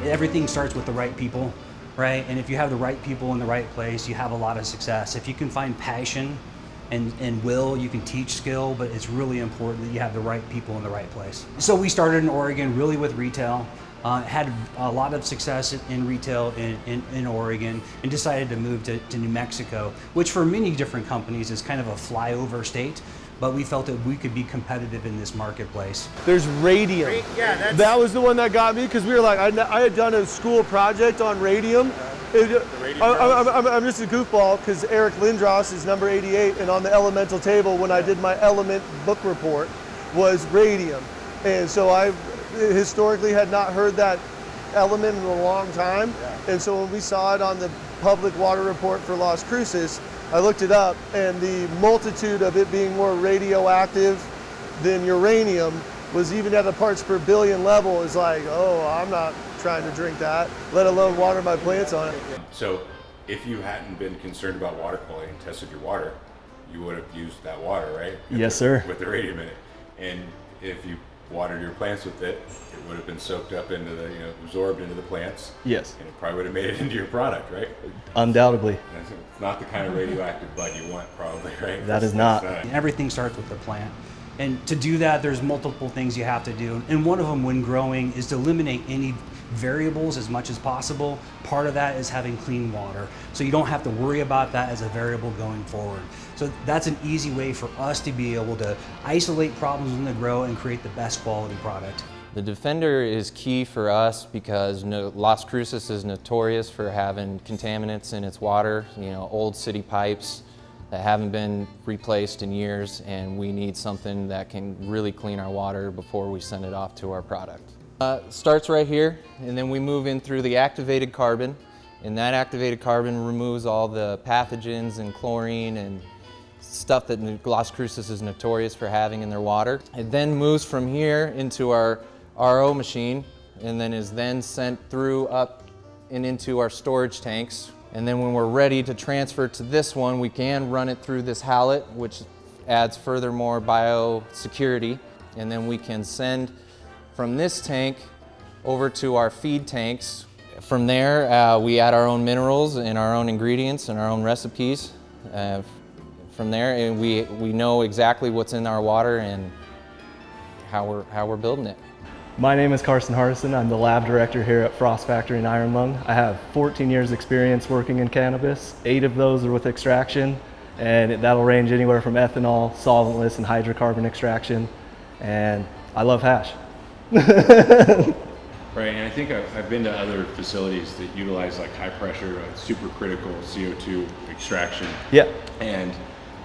everything starts with the right people, right? And if you have the right people in the right place, you have a lot of success. If you can find passion and will, you can teach skill, but it's really important that you have the right people in the right place. So we started in Oregon really with retail, had a lot of success in retail in Oregon, and decided to move to New Mexico, which for many different companies is kind of a flyover state, but we felt that we could be competitive in this marketplace. There's radium. Yeah, that was the one that got me, because we were like, I had done a school project on radium. I'm just a goofball because Eric Lindros is number 88, and on the elemental table when I did my element book report was radium. And so I historically had not heard that element in a long time. And so when we saw it on the public water report for Las Cruces, I looked it up, and the multitude of it being more radioactive than uranium was even at a parts per billion level is like, oh, I'm not trying to drink that, let alone water my plants on it. So if you hadn't been concerned about water quality and tested your water, you would have used that water, right? Yes, sir. With the radium in it. And if you watered your plants with it, it would have been soaked up into the, absorbed into the plants. Yes. And it probably would have made it into your product, right? Undoubtedly. It's not the kind of radioactive bud you want, probably, right? That is not. Everything starts with the plant. And to do that, there's multiple things you have to do. And one of them when growing is to eliminate any variables as much as possible. Part of that is having clean water. So you don't have to worry about that as a variable going forward. So that's an easy way for us to be able to isolate problems in the grow and create the best quality product. The Defender is key for us because Las Cruces is notorious for having contaminants in its water, old city pipes that haven't been replaced in years, and we need something that can really clean our water before we send it off to our product. Starts right here, and then we move in through the activated carbon, and that activated carbon removes all the pathogens and chlorine and stuff that Las Cruces is notorious for having in their water. It then moves from here into our RO machine, and then is then sent through up and into our storage tanks. And then when we're ready to transfer to this one, we can run it through this hallet, which adds furthermore biosecurity. And then we can send from this tank over to our feed tanks. From there, we add our own minerals and our own ingredients and our own recipes. From there, and we know exactly what's in our water and how we're building it. My name is Carson Hardison. I'm the lab director here at Frost Factory in Iron Lung. I have 14 years experience working in cannabis. 8 of those are with extraction, and that'll range anywhere from ethanol, solventless, and hydrocarbon extraction. And I love hash. Right, and I think I've been to other facilities that utilize like high pressure, supercritical CO2 extraction. Yeah. And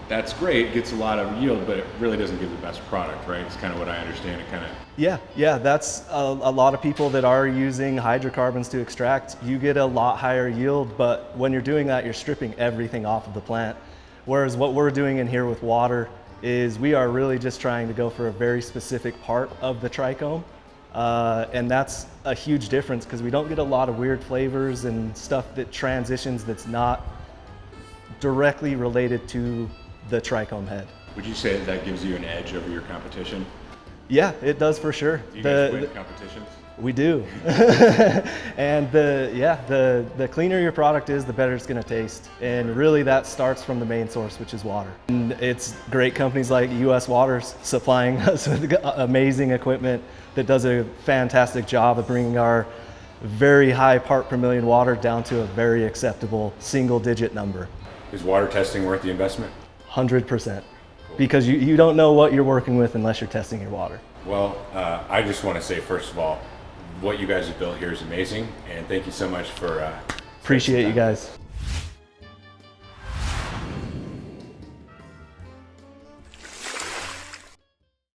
that's great, gets a lot of yield, but it really doesn't give the best product, right? It's kind of what I understand it kind of. Yeah, that's a lot of people that are using hydrocarbons to extract. You get a lot higher yield, but when you're doing that, you're stripping everything off of the plant. Whereas what we're doing in here with water is we are really just trying to go for a very specific part of the trichome. And that's a huge difference because we don't get a lot of weird flavors and stuff that transitions that's not directly related to the trichome head. Would you say that gives you an edge over your competition? Yeah, it does for sure. Do you guys win competitions? We do. And the cleaner your product is, the better it's going to taste. And really that starts from the main source, which is water. And it's great companies like US Waters supplying us with amazing equipment that does a fantastic job of bringing our very high part per million water down to a very acceptable single digit number. Is water testing worth the investment? 100%. Because you don't know what you're working with unless you're testing your water. Well, I just want to say, first of all, what you guys have built here is amazing, and thank you so much for appreciate you guys.